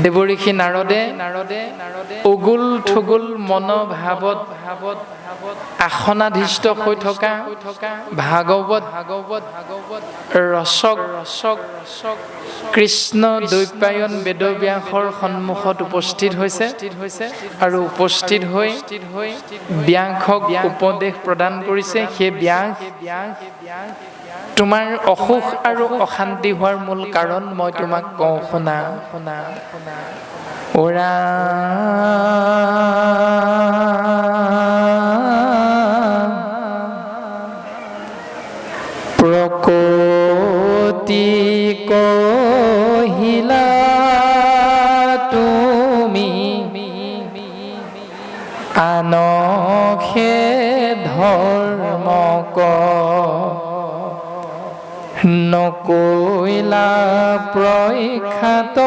দেৱঋষি নাৰদে উগুল থুগুল মনোভাৱত আসনাধিষ্ঠ হৈ থকা ভাগৱত ৰচক কৃষ্ণ দ্বৈপায়ন বেদব্যাসৰ সন্মুখত উপস্থিত হৈছে আৰু উপস্থিত হৈ ব্যাসক উপদেশ প্ৰদান কৰিছে। সেই ব্যাস তোমাৰ অসুখ আৰু অশান্তি হোৱাৰ মূল কাৰণ মই তোমাক কওঁ শুনা। ওৰা প্ৰকৃতি কহিলা তুমি আনখে ধৰ্ম নকৈলা প্ৰখ্যাত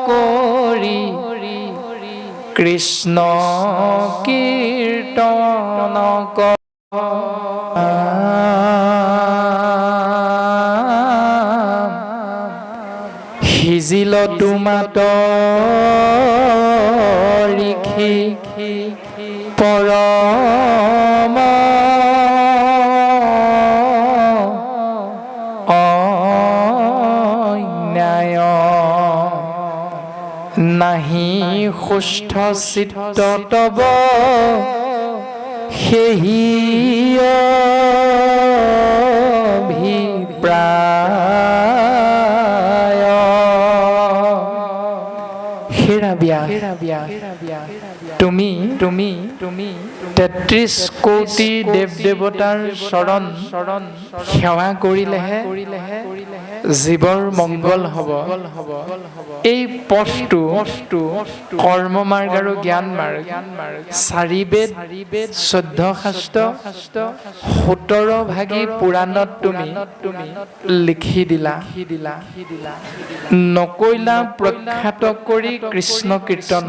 কৰি কৃষ্ণ কীৰ্তন সিজিল তোমাত ঋষি পৰম অন্যায় নাহি সুস্থ চিত্ত তব সেহি অভিপ্ৰায়। তুমি ৩৩ কোটি দেৱ দেৱতাৰ চৰণ সেৱা কৰিলেহে জীৱৰ মংগল হ'ব। এই পথটো কৰ্ম মাৰ্গ আৰু জ্ঞান মাৰ্গ, ৪ বেদ ১৪ শাস্ত্ৰ ১৭ ভাগী পুৰাণত তুমি লিখি দিলা। নকৈলা প্ৰখ্যাত কৰি কৃষ্ণ কীৰ্তন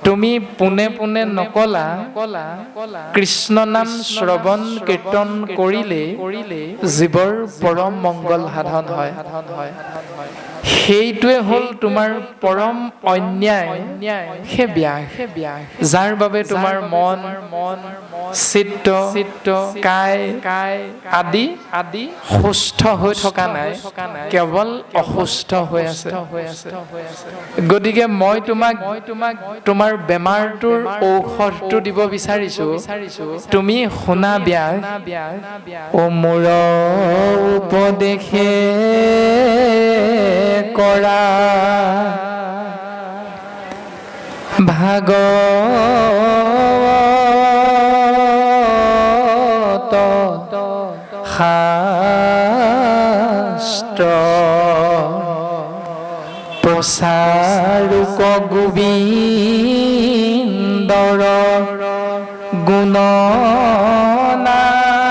তুমি পোনে পোনে নকলা কৃষ্ণ নাম শ্ৰৱণ কীৰ্তন কৰিলে জীৱৰ পৰম মংগল সাধন হয়। সেইটোৱে হ'ল তোমাৰ পৰম অন্যায় হে ব্যাস, যাৰ বাবে তোমাৰ মন চিত্ত কায় আদি সুস্থ হৈ থকা নাই, কেৱল অসুস্থ হৈ আছে। গতিকে মই তোমাক তোমাৰ বেমাৰটোৰ ঔষধটো দিব বিচাৰিছো। তুমি শুনা ব্যাস, অ মোৰ উপদেশে কৰা ভাগৱত শাস্ত্ৰ প্ৰচাৰক গোবিন্দৰ গুণ নাম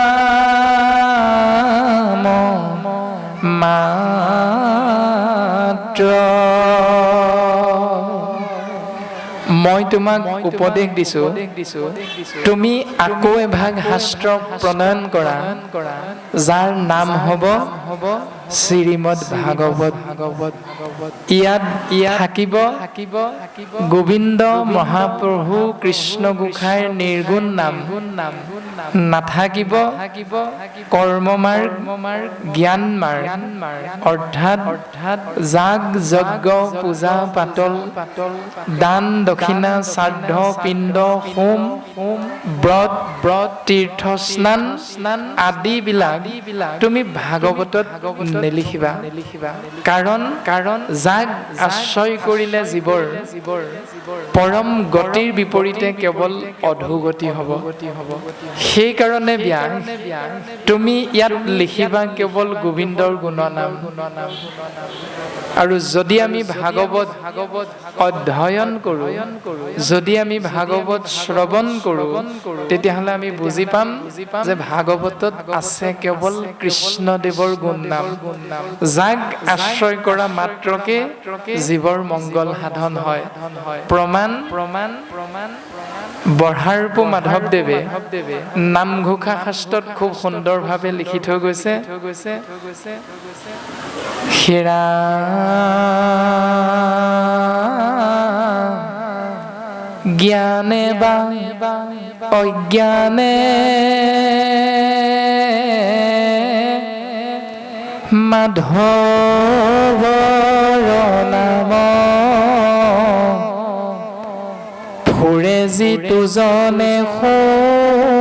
মাত্ৰ। মই তোমাক উপদেশ দিছো, তুমি আকৌ এভাগ শাস্ত্ৰ প্ৰণয়ন কৰা, যাৰ নাম হ'ব শ্ৰীমদ ভাগৱত। ইয়াত থাকিব গোবিন্দ মহাপ্ৰভু কৃষ্ণ গোসাঁইৰ নিৰ্গুণ নাম, নাথাকিব কৰ্ম মাৰ্গ জ্ঞান মাৰ্গ, অৰ্থাৎ যাগ যজ্ঞ পূজা পাতল দান দক্ষিণা শ্ৰাদ্ধ পিণ্ড হোম ব্ৰত তীৰ্থ স্নান আদিবিলাক তুমি ভাগৱতত নিলিখিবা। কাৰণ যাক আশ্ৰয় কৰিলে জীৱৰ পৰম গতিৰ বিপৰীতে কেৱল অধোগতি হ'ব। সেইকাৰণে ব্যাস তুমি ইয়াত লিখিবা কেৱল গোবিন্দৰ গুণনাম। আৰু যদি আমি ভাগৱত অধ্যয়ন কৰোঁ, যদি আমি ভাগৱত শ্ৰৱণ কৰোঁ, তেতিয়াহ'লে আমি বুজি পাম যে ভাগৱতত আছে কেৱল কৃষ্ণদেৱৰ গুণ নাম, যাক আশ্ৰয় কৰা মাত্ৰকে জীৱৰ মংগল সাধন হয়। প্ৰমাণ বঢ়াৰপো মাধৱদেৱে নামঘোষা শাস্ত্ৰত খুব সুন্দৰভাৱে লিখি থৈ গৈছে। হেৰা জ্ঞানে বা অজ্ঞানে মাধৱৰ নাম ফুৰে যিটো জনে সমৰি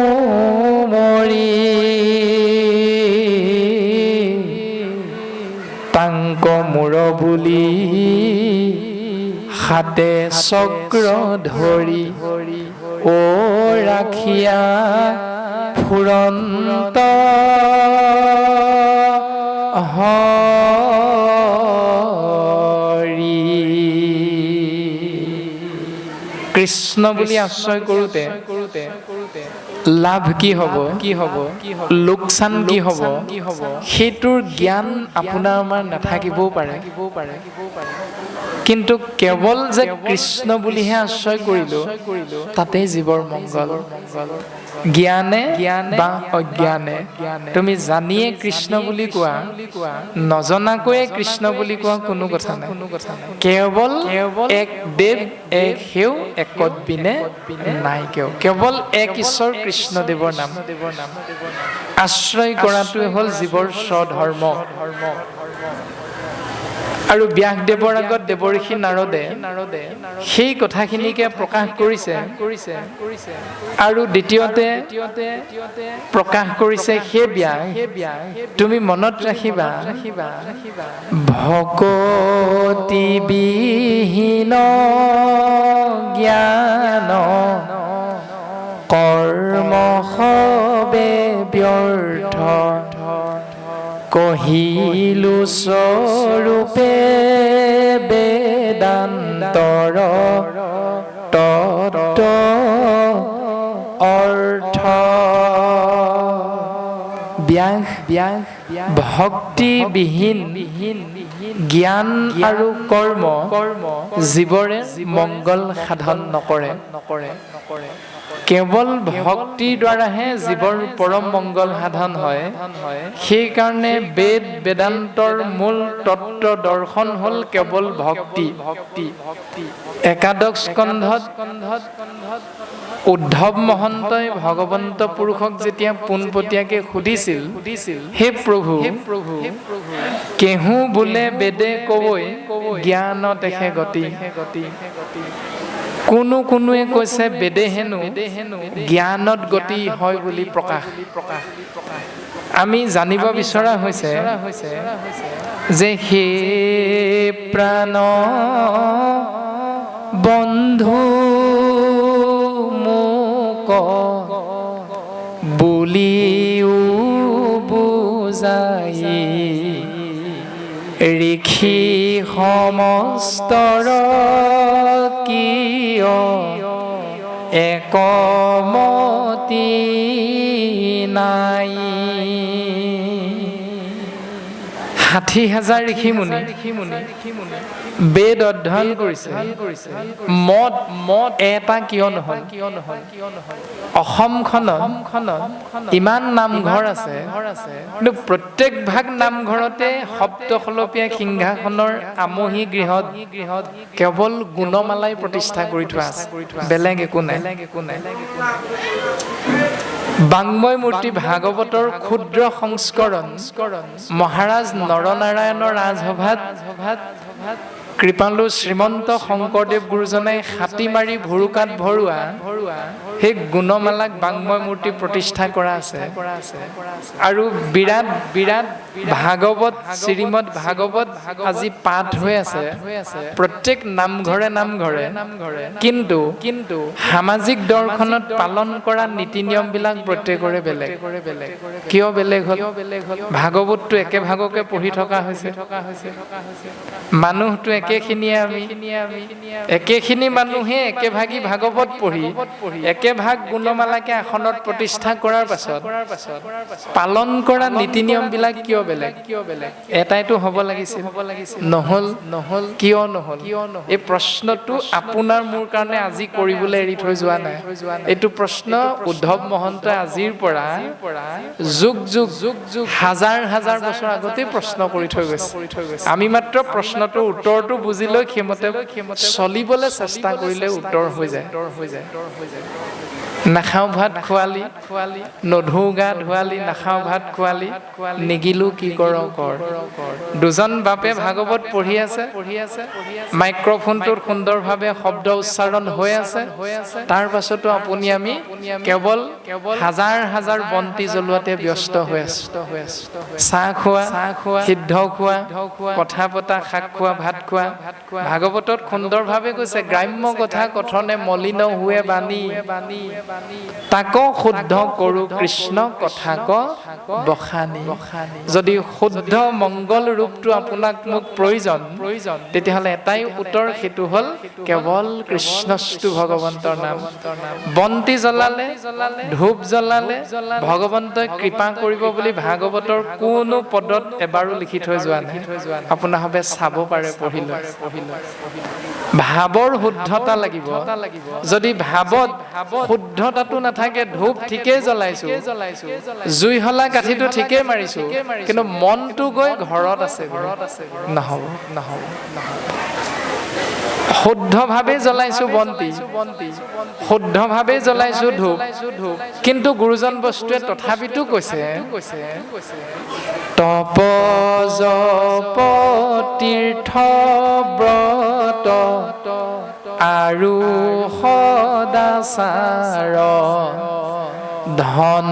তাংক মূৰ বুলি হাতে চক্ৰ ধৰি ও ৰাখিয়া ফুৰন্ত হৰি। কৃষ্ণ বুলি আশ্ৰয় কৰোঁতে লাভ কি হ'ব, লোকচান কি হ'ব, সেইটোৰ জ্ঞান আপোনাৰ আমাৰ নাথাকিবও পাৰে। কিন্তু কেৱল যে কৃষ্ণ বুলিহে আশ্ৰয় কৰিলো তাতেই জীৱৰ মংগল। জ্ঞানে বা অজ্ঞানে তুমি জানিয়ে কৃষ্ণ বুলি কোৱা, নজনাকৈয়ে কৃষ্ণ বুলি কোৱা, কোনো কথা নাই। কেৱল এক দেৱ এক সেউ একত বিনে নাই কেও। কেৱল এক ঈশ্বৰ কৃষ্ণদেৱৰ নাম আশ্ৰয় কৰাটোৱে হ'ল জীৱৰ স্বধৰ্ম। আৰু ব্যাসদেৱৰ আগত দেৱৰ্ষি নাৰদে সেই কথাখিনিকে প্ৰকাশ কৰিছে। আৰু দ্বিতীয়তে প্ৰকাশ কৰিছে সেই ব্যাস তুমি মনত ৰাখিবা, ভকতি বিহীন জ্ঞান কৰ্ম সবে ব্যৰ্থ কহিলো স্বৰূপে বেদান্তৰ তত্ত্ব অৰ্থ। ব্যাস ভক্তিবিহীন জ্ঞান আৰু কৰ্ম জীৱৰে মংগল সাধন নকৰে। কেৱল ভক্তিৰ দ্বাৰাহে জীৱৰ পৰম মংগল সাধন হয়। সেইকাৰণে বেদ বেদান্তৰ মূল তত্ত্ব দৰ্শন হ'ল কেৱল ভক্তি। একাদশ স্কন্ধত উদ্ধৱ মহন্তই ভগৱন্ত পুৰুষক যেতিয়া পোনপটীয়াকে সুধিছিল, হে প্ৰভু কেহু বোলে বেদে কবৈ জ্ঞানত এখে গতি। কোনোৱে কৈছে বেদে হেনো জ্ঞানত গতি হয় বুলি প্ৰকাশ। আমি জানিব বিচৰা হৈছে যে হে প্ৰাণ বন্ধু মোক বুলিও বুজাই ঋষি সমস্তৰ কিয় একমতি নাই। ৬০,০০০ ঋষি মুনি বেদ অধ্যয়ন কৰিছে, মত এটা কিয় নহল? অসমখনত ইমান নামঘৰ আছে, কিন্তু প্ৰত্যেক ভাগ নামঘৰতে সপ্তখলপীয়া সিংহাসনৰ আমহি গৃহত কেৱল গুণমালাই প্ৰতিষ্ঠা কৰি থোৱা আছে, বেলেগ একো নাই। বাংময় মূৰ্তি ভাগৱতৰ ক্ষুদ্ৰ সংস্কৰণ মহাৰাজ নৰনাৰায়ণৰ ৰাজসভাত কৃপালু শ্ৰীমন্ত শংকৰদেৱ গুৰুজনাই হাতী মাৰি ভুৰুকাত ভৰোৱা সেই গুণমালাক বাংময় মূৰ্তি প্ৰতিষ্ঠা কৰা আছে। আৰু বিৰাট ভাগৱত শ্ৰীমদ ভাগৱত আজি পাঠ হৈ আছে প্ৰত্যেক নামঘৰে। কিন্তু সামাজিক দৰ্শনত পালন কৰা নীতি নিয়মবিলাক প্ৰত্যেকৰে বেলেগ। কিয় বেলেগ হ'ল? ভাগৱতটো একে ভাগকে পঢ়ি থকা হৈছে, মানুহটো একেখিনিয়ে, আমি একেখিনি মানুহে একেভাগী ভাগৱত পঢ়ি একে ভাগ গুণমালাকে আসনত প্ৰতিষ্ঠা কৰাৰ পাছত পালন কৰা নীতি নিয়মবিলাক কিয় বেলেগ? এটাইতো হ'ব লাগিছিল, নহল। কিয় নহল? এই প্ৰশ্নটো আপোনাৰ মোৰ কাৰণে আজি কৰিবলৈ এৰি থৈ যোৱা নাই। এইটো প্ৰশ্ন উদ্ধৱ মহন্তই আজিৰ পৰা যুগ হাজাৰ বছৰ আগতেই প্ৰশ্ন কৰি থৈ গৈছে। আমি মাত্ৰ প্ৰশ্নটোৰ উত্তৰটো বুজি লৈ সেইমতে চলিবলৈ চেষ্টা কৰিলে উত্তৰ হৈ যায়। নাখাওঁ ভাত খোৱালি, নধৌ গা ধোৱালি, নাখাওঁ ভাত খোৱালি, নিগিলো কি কৰ কৰ। দুজন বাপে ভাগৱত পঢ়ি আছে, মাইক্ৰফোনটোত সুন্দৰভাৱে শব্দ উচ্চাৰণ হৈ আছে, তাৰ পাছতো আমি কেৱল হাজাৰ হাজাৰ বন্তি জ্বলোৱাতে ব্যস্ত হৈ আছো। চাহ খোৱা, সিদ্ধ খোৱা, কথা পতা, শাক খোৱা, ভাত খোৱা। ভাগৱতত সুন্দৰভাৱে কৈছে, গ্ৰাম্য কথা কথনে মলিন হুৱে বাণী, তাকো শুদ্ধ কৰো কৃষ্ণ কথা ক বখানি। যদি শুদ্ধ মংগল ৰূপটো আপোনাক মোক প্ৰয়োজন, তেতিয়াহ'লে এটাই উত্তৰ, সেইটো হ'ল কেৱল কৃষ্ণস্তু ভগৱন্তৰ নাম। বন্তি জ্বলালে, ধূপ জ্বলালে ভগৱন্তই কৃপা কৰিব বুলি ভাগৱতৰ কোনো পদত এবাৰো লিখি থৈ যোৱা নাই। আপোনাৰভাৱে চাব পাৰে পঢ়িলে। ভাৱৰ শুদ্ধতা লাগিব। যদি ভাৱত শুদ্ধতাটো নাথাকে, ধূপ ঠিকেই জ্বলাইছো, জুই হলা কাঠিটো ঠিকেই মাৰিছো, কিন্তু মনটো গৈ ঘৰত আছে, নহ'ব। শুদ্ধভাৱে জ্বলাইছো বন্তি, শুদ্ধভাৱে জ্বলাইছো ধূপ, কিন্তু গুৰুজন বস্তুৱে তথাপিতো কৈছে, তপ জপ তীৰ্থ ব্ৰত আৰু সদাচাৰ, ধন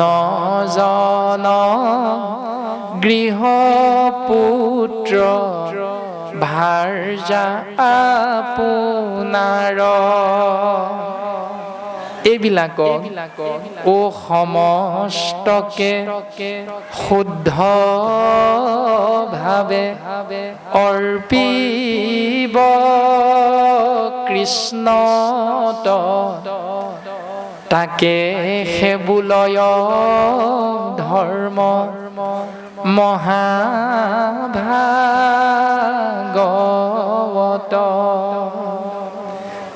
জন গৃহ পুত্ৰ ভাৰ্যা আপোনাৰ, এইবিলাকক ও সমস্তকে শুদ্ধ ভাৱে অৰ্পিব কৃষ্ণত, তাকে সেবুলয় ধৰ্ম মহাভাগৱত।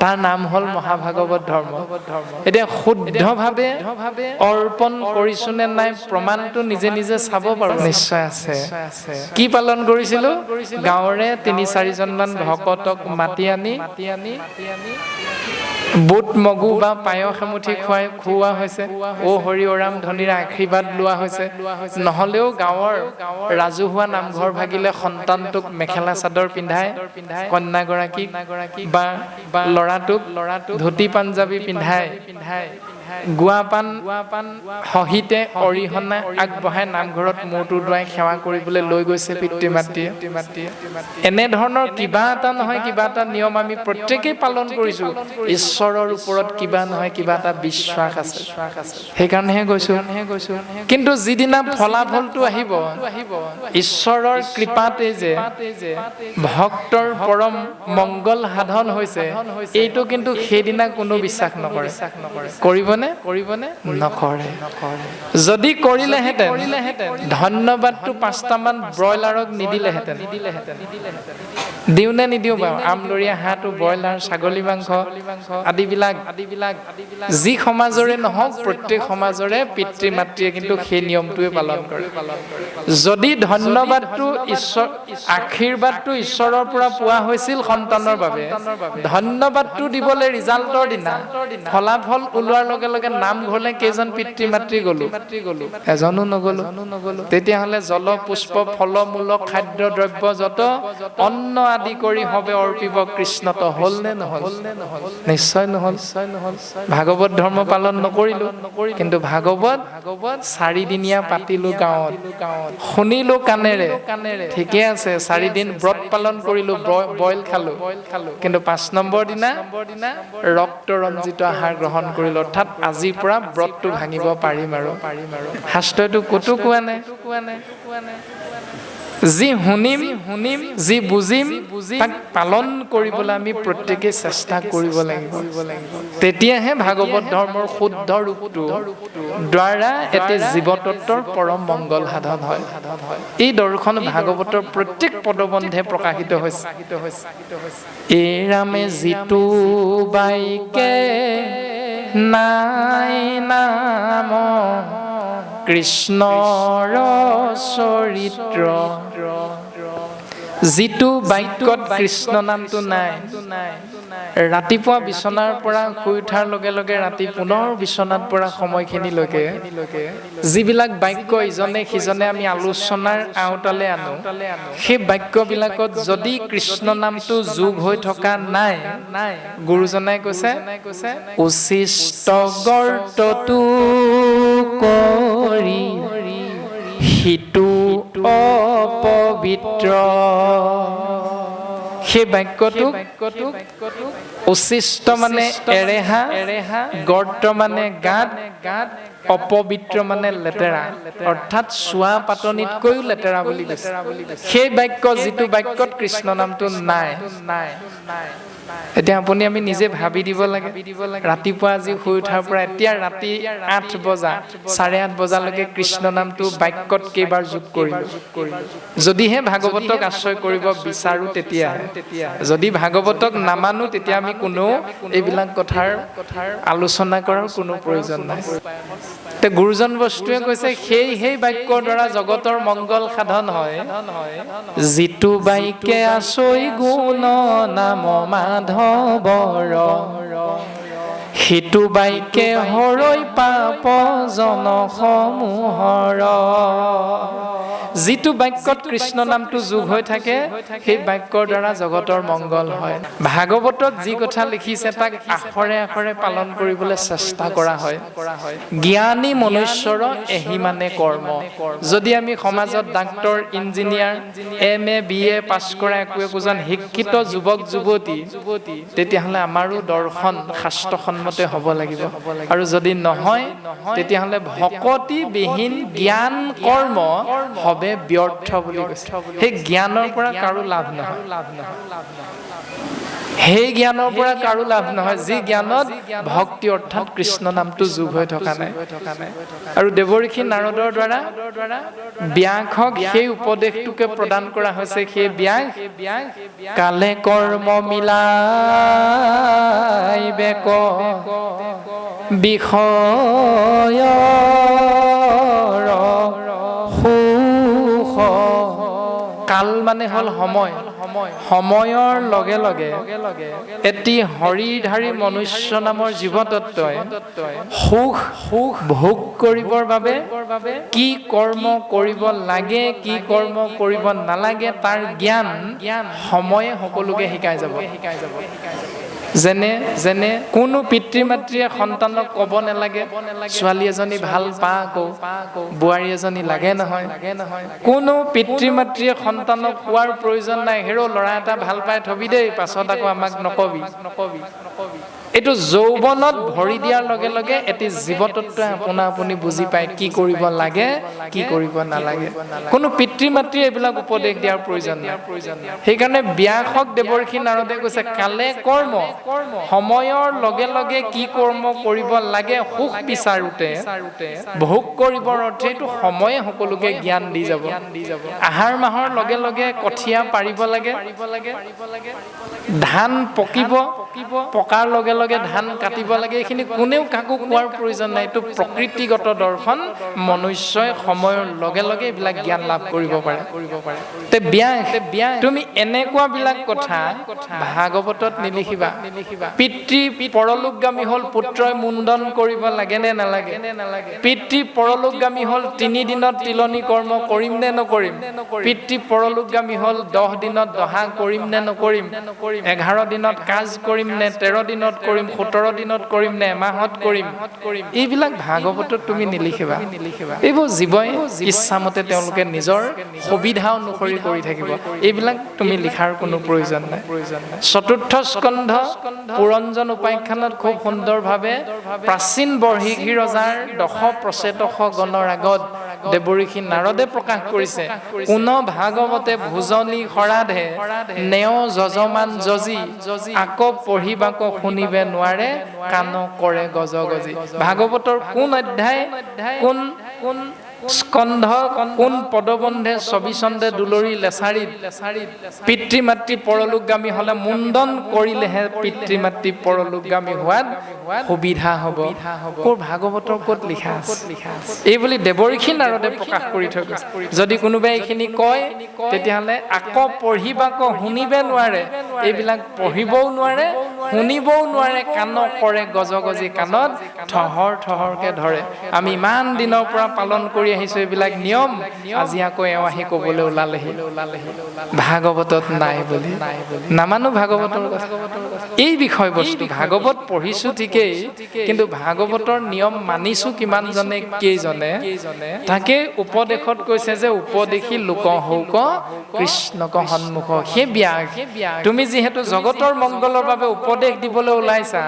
তাৰ নাম হ'ল মহাভাগৱত ধৰ্ম। এতিয়া শুদ্ধভাৱে অৰ্পণ কৰিছো নে নাই প্ৰমাণটো নিজে নিজে চাব পাৰো। নিশ্চয় আছে। কি পালন কৰিছিলো? গাঁৱৰে ৩-৪জনমান ভকতক মাতি আনি বুট মগু বা পায়স এমুঠি খুওৱা হৈছে, অ হৰি অৰাম ধনীৰ আশীৰ্বাদ লোৱা হৈছে। নহলেও গাঁৱৰ ৰাজহুৱা নামঘৰ ভাগিলে সন্তানটোক মেখেলা চাদৰ পিন্ধাই, কন্যাগৰাকীক বা ল'ৰাটোক ধুতি পাঞ্জাবী পিন্ধাই, গুৱা পাণ সহিতে অৰিহণা আগবঢ়াই নামঘৰত মূৰটো দুৱাই সেৱা কৰিবলৈ লৈ গৈছে পিতৃ মাতৃয়ে। এনেধৰণৰ কিবা এটা নহয় কিবা এটা নিয়ম আমি প্ৰত্যেকেই পালন কৰিছো। ঈশ্বৰৰ ওপৰত কিবা নহয় কিবা এটা বিশ্বাস আছে, সেইকাৰণেহে গৈছো। কিন্তু যিদিনা ফলাফলটো আহিব, ঈশ্বৰৰ কৃপাতে যে ভক্তৰ পৰম মংগল সাধন হৈছে, এইটো কিন্তু সেইদিনা কোনো বিশ্বাস নকৰে। কৰিবনে? নকৰে। যদি কৰিলেহেঁতেন ধন্যবাদটো 5টামান ব্ৰইলাৰক নিদিলেহেঁতেন। দিওঁ নে নিদিওঁ বাৰু? আমলৰীয়া হাঁহটো, ব্ৰইলাৰ, ছাগলী মাংস আদিবিলাক যি সমাজৰে নহওক, প্ৰত্যেক সমাজৰে পিতৃ মাতৃয়ে কিন্তু সেই নিয়মটোৱে পালন কৰে। যদি ধন্যবাদটো আশীৰ্বাদটো ঈশ্বৰৰ পৰা পোৱা হৈছিল সন্তানৰ বাবে, ধন্যবাদটো দিবলৈ ৰিজাল্টৰ দিনা ফলাফল ওলোৱাৰ লগে লগে নামঘৰলৈ কেইজন পিতৃ মাতৃ গলো? এজনো নগলো। তেতিয়াহ'লে জল পুষ্প ফল মূল খাদ্য দ্ৰব্য যত অন্ন আদি কৰি হবে অৰ্পিব কৃষ্ণত, হ'ল নে নহ'ল? নিশ্চয় নহ'ল। ভাগৱত ধৰ্ম পালন নকৰিলো, কিন্তু ভাগৱত 4দিনীয়া পাতিলো গাঁৱত, শুনিলো কাণেৰে, ঠিকে আছে। 4 দিন ব্ৰত পালন কৰিলো, বইল খালো, কিন্তু 5 নম্বৰ দিনা ৰক্ত ৰঞ্জিত আহাৰ গ্ৰহণ কৰিলো। অৰ্থাৎ আজিৰ পৰা ব্ৰতটো ভাঙিব পাৰিম আৰু। শাস্ত্ৰটো ক'তো কোৱা নাই। যি শুনিম, যি বুজিম, তাক পালন কৰিবলৈ আমি প্ৰত্যেকেই চেষ্টা কৰিব লাগিব। তেতিয়াহে ভাগৱত ধৰ্মৰ শুদ্ধ ৰূপটো দ্বাৰা এটি জীৱতত্বৰ পৰম মংগল সাধন হয়। এই দৰ্শন ভাগৱতৰ প্ৰত্যেক পদবন্ধে প্ৰকাশিত হৈছে। এই ৰামে যিটো বাইকে নাই নাম কৃষ্ণৰ চৰিত্ৰ, যিটো বাক্যত কৃষ্ণ নামটো নাই, ৰাতিপুৱা বিচনাৰ পৰা শুই উঠাৰ লগে লগে ৰাতি পুনৰ বিচনাত পৰা সময়খিনিলৈকে যিবিলাক বাক্য ইজনে সিজনে আমি আলোচনাৰ আওতালে আনো, সেই বাক্যবিলাকত যদি কৃষ্ণ নামটো যোগ হৈ থকা নাই, গুৰুজনাই কৈছে উচিষ্ট গৰ্তটো কৰি সিটো অপবিত্ৰ। সেই বাক্যটো উচিষ্ট মানে এৰেহা, গৰ্ত মানে গাঁত, অপবিত্ৰ মানে লেতেৰা, অৰ্থাৎ চোৱা পাতনিতকৈও লেতেৰা বুলি কৈছে। সেই বাক্য যিটো বাক্যত কৃষ্ণ নামটো নাই। এতিয়া আপুনি আমি নিজে ভাবি দিব লাগে, ৰাতিপুৱা আজি শুই উঠাৰ পৰা এতিয়া ৰাতি 8 বজা 8:30 বজালৈকে কৃষ্ণ নামটো বাক্যত কেইবাৰ যোগ কৰিলো। যদিহে ভাগৱতক আশ্ৰয় কৰিব বিচাৰো তেতিয়াহে, যদি ভাগৱতক নামানো তেতিয়া আমি কোনো এইবিলাক কথাৰ আলোচনা কৰাৰ কোনো প্ৰয়োজন নাই। গুৰুজন বস্তুৱে কৈছে সেই বাক্যৰ দ্বাৰা জগতৰ মংগল সাধন হয়। যিটো বাক্যে আছৈ গুণ নাম মাধৱৰ, সিটো বাক্যে হৰৈ পাপ জনসমূহৰ। যিটো বাক্যত কৃষ্ণ নামটো যোগ হৈ থাকে সেই বাক্যৰ দ্বাৰা জগতৰ মংগল হয়। ভাগৱতত যি কথা লিখিছে তাক আখৰে আখৰে পালন কৰিবলৈ চেষ্টা কৰা হয়। জ্ঞানী মনুষ্যৰ এহি মানে কৰ্ম। যদি আমি সমাজত ডাক্তৰ, ইঞ্জিনিয়াৰ, MA BA পাছ কৰা একোজন শিক্ষিত যুৱক যুৱতী, তেতিয়াহ'লে আমাৰো দৰ্শন শাস্ত্ৰসন্মতে হ'ব লাগিব। আৰু যদি নহয় তেতিয়াহ'লে ভকতিবিহীন জ্ঞান কৰ্ম হবে ব্যৰ্থ বুলি কৈছে। সেই জ্ঞানৰ পৰা কাৰো লাভ নহয়, সেই জ্ঞানৰ পৰা কাৰো লাভ নহয় যি জ্ঞানত ভক্তি অৰ্থাৎ কৃষ্ণ নামটো যোগ হৈ থকা নাই। আৰু দেৱঋষি নাৰদৰ দ্বাৰা ব্যাসক সেই উপদেশটোকে প্ৰদান কৰা হৈছে। সেই ব্যাস কালে কৰ্ম মিলাই বেক বিষয় কাল মানে হ'ল সময়, সময়ৰ লগে লগে এটি হৰিধাৰী মনুষ্য নামৰ জীৱতত্বই সুখ ভোগ কৰিবৰ বাবে কি কৰ্ম কৰিব লাগে, কি কৰ্ম কৰিব নালাগে তাৰ জ্ঞান সময়ে সকলোকে শিকাই যাব। যেনে কোনো পিতৃ মাতৃয়ে সন্তানক ক'ব নালাগে ছোৱালী এজনী ভাল পা আকৌ, বোৱাৰী এজনী লাগে নহয়। কোনো পিতৃ মাতৃয়ে সন্তানক কোৱাৰ প্ৰয়োজন নাই, হেৰ ল'ৰা এটা ভাল পাই থবি দেই, পাছত আকৌ আমাক নকবি। এইটো যৌৱনত ভৰি দিয়াৰ লগে লগে এটি জীৱতত্বই আপোনা আপুনি বুজি পায় কি কৰিব লাগে, কি কৰিব নালাগে। কোনো পিতৃ মাতৃয়ে এইবিলাক উপদেশ দিয়াৰ প্ৰয়োজন নাই। সেইকাৰণে ব্যাসক দেৱঋষি নাৰদে কৈছে কালে কৰ্ম, সময়ৰ লগে লগে কি কৰ্ম কৰিব লাগে সুখ বিচাৰোতে ভোগ কৰিবৰ অৰ্থে এইটো সময়ে সকলোকে জ্ঞান দি যাব। আহাৰ মাহৰ লগে লগে কঠীয়া পাৰিব লাগে, ধান পকিব, পকাৰ লগে লগে ধান কাটিব লাগে, এইখিনি কোনেও কাকো কোৱাৰ প্ৰয়োজন নাই। এইটো প্ৰকৃতিগত দৰ্শন, মনুষ্যই সময়ৰ লগে লগে এইবিলাক জ্ঞান লাভ কৰিব পাৰে। তুমি এনেকুৱা বিলাক কথা ভাগৱতত নিলিখিবা। পিতৃ পৰলোকগামী হল পুত্ৰই মুণ্ডন কৰিব লাগে নে নালাগে, পিতৃ পৰলোকগামী হল 3 দিনত তিলনি কৰ্ম কৰিম নে নকৰিম, পিতৃ পৰলোকগামী হল 10 দিনত দহা কৰিম নে নকৰিম, 11 দিনত কাজ কৰিম নে 13 দিনত কৰিম, 17 দিনত কৰিম নে এমাহত কৰিম, এইবিলাক ভাগৱতত তুমি নিলিখিবা। এইবোৰ জীৱই ইচ্ছামতে তেওঁলোকে নিজৰ সুবিধা অনুসৰি কৰি থাকিব। এইবিলাক তুমি লিখাৰ কোনো প্ৰয়োজন নাই। চতুৰ্থ স্কন্ধ পুৰঞ্জন উপাখ্যানত খুব সুন্দৰভাৱে প্ৰাচীন বৰ্হিষী ৰজাৰ 10 প্ৰচেতস গণৰ আগত দেৱঋষি নাৰদে প্ৰকাশ কৰিছে, কোন ভাগৱতে ভোজনী সৰাধে নেও যজমান যজি, আকৌ পঢ়িবাক শুনিবে নোৱাৰে কাণ কৰে গজ গজি। ভাগৱতৰ কোন অধ্যায়, কোন স্কন্ধ, কোন পদবন্ধে ছবিচন্দে দুলৰি লেচাৰিত পিতৃ মাতৃ পৰলোকগামী হলে মুণ্ডন কৰিলেহে পিতৃ মাতৃ পৰলোকগামী হোৱাত সুবিধা হ'ব ক'ৰ ভাগৱতৰ ক'ত লিখা আছে এই বুলি দেৱঋষি নাৰদে প্ৰকাশ কৰি থৈ গৈছে যদি কোনোবাই এইখিনি কয় তেতিয়াহ'লে আকৌ পঢ়িব আকৌ শুনিবে নোৱাৰে এইবিলাক পঢ়িবও নোৱাৰে শুনিবও নোৱাৰে কাণ কৰে গজগজি কাণত ঠহৰকে ধৰে আমি ইমান দিনৰ পৰা পালন কৰি আহিছোঁ এইবিলাক নিয়ম আজি আকৌ এওঁ আহি ক'বলৈ ওলালেহি ভাগৱতত নাই বুলি নামানো ভাগৱতৰ কথা এই বিষয়বস্তু ভাগৱত পঢ়িছোঁ ঠিকেই কিন্তু ভাগৱতৰ নিয়ম মানিছোঁ কিমানজনে কেইজনে তাকে উপদেশত কৈছে যে উপদেশী লোক হৌক কৃষ্ণক সন্মুখ সেই ব্যাগ তুমি যিহেতু জগতৰ মংগলৰ বাবে উপদেশ দিবলৈ ওলাইছা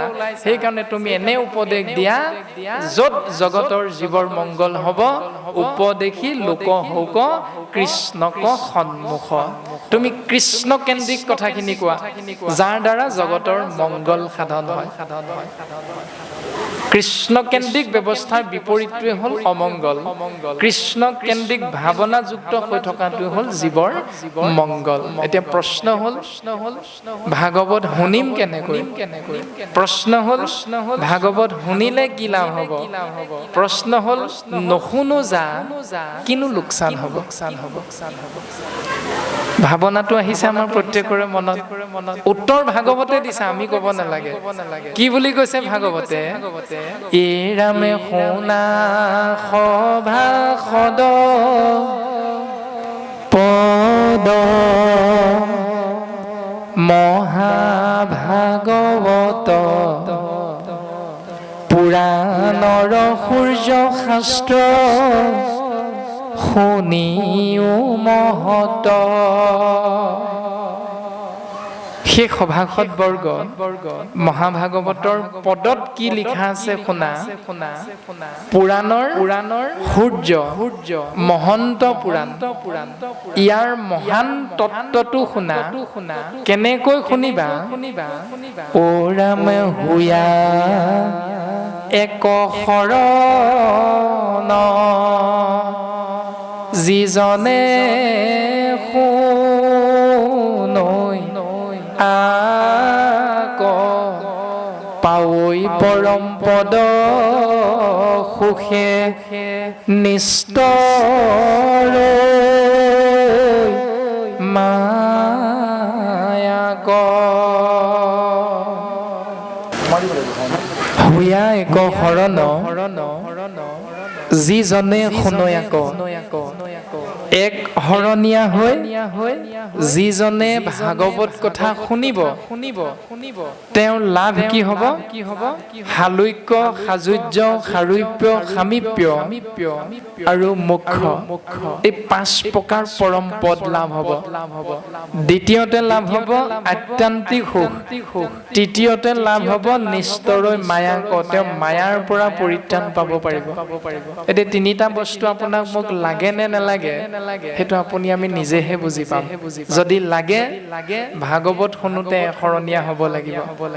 সেইকাৰণে তুমি এনে উপদেশ দিয়া য'ত জগতৰ জীৱৰ মংগল হ'ব উপদেশী লোক হৌক কৃষ্ণক সন্মুখ তুমি কৃষ্ণ কেন্দ্ৰিক কথাখিনি কোৱা যাৰ দ্বাৰা জগতৰ মংগল সাধন হয় কৃষ্ণ কেন্দ্ৰিক ব্যৱস্থাৰ বিপৰীতটোৱে হ'ল অমংগল কৃষ্ণ কেন্দ্ৰিক ভাৱনাযুক্ত হৈ থকাটোৱে হ'ল জীৱৰ মংগল এতিয়া প্ৰশ্ন হ'ল ভাগৱত শুনিম কেনেকৈ প্ৰশ্ন হ'ল ভাগৱত শুনিলে কি লাভ হ'ব প্ৰশ্ন হ'ল নুশুনো যা কিনো লোকচান হ'ব ভাৱনাটো আহিছে আমাৰ প্ৰত্যেকৰে মনত উত্তৰ ভাগৱতে দিছে আমি ক'ব নালাগে কি বুলি কৈছে ভাগৱতে এই ৰামে শুনা সভাসদ পদ মহাভাগৱত পুৰাণৰ সূৰ্য শাস্ত্ৰ শুনিও মহত সেই সভাসদ বৰ্গ মহাভাগৱতৰ পদত কি লিখা আছে শুনা পুৰাণৰ সূৰ্য মহন্ত পুৰাণ ইয়াৰ মহান তত্ত্বটো শুনা কেনেকৈ শুনিবা ও ৰাম হুয়া এক শৰণ যিজনে শুনৈ আক পাৱৈ পৰম পদ সুখে নিস্তৰ মায়াক হুয়া এক শৰণ যিজনে শুনৈ আক এক শৰণীয়া হৈ যিজনে ভাগৱত কথা শুনিব তেওঁৰ লাভ কি হ'ব হালৈক্য সাযুজ্য সাৰূপ্য সামীপ্য আৰু মোক্ষ এই 5 প্ৰকাৰ পৰম পদ লাভ হ'ব দ্বিতীয়তে লাভ হ'ব আত্যান্তিক সুখ তৃতীয়তে লাভ হ'ব নিস্তৰৈ মায়াক তেওঁ মায়াৰ পৰা পৰিত্ৰাণ পাব পাৰিব এতিয়া তিনিটা বস্তু আপোনাক মোক লাগে নে নালাগে সেইটো আপুনি আমি নিজেহে বুজি পাম যদি লাগে ভাগৱত শুনোতে শৰণীয়া হ'ব লাগিব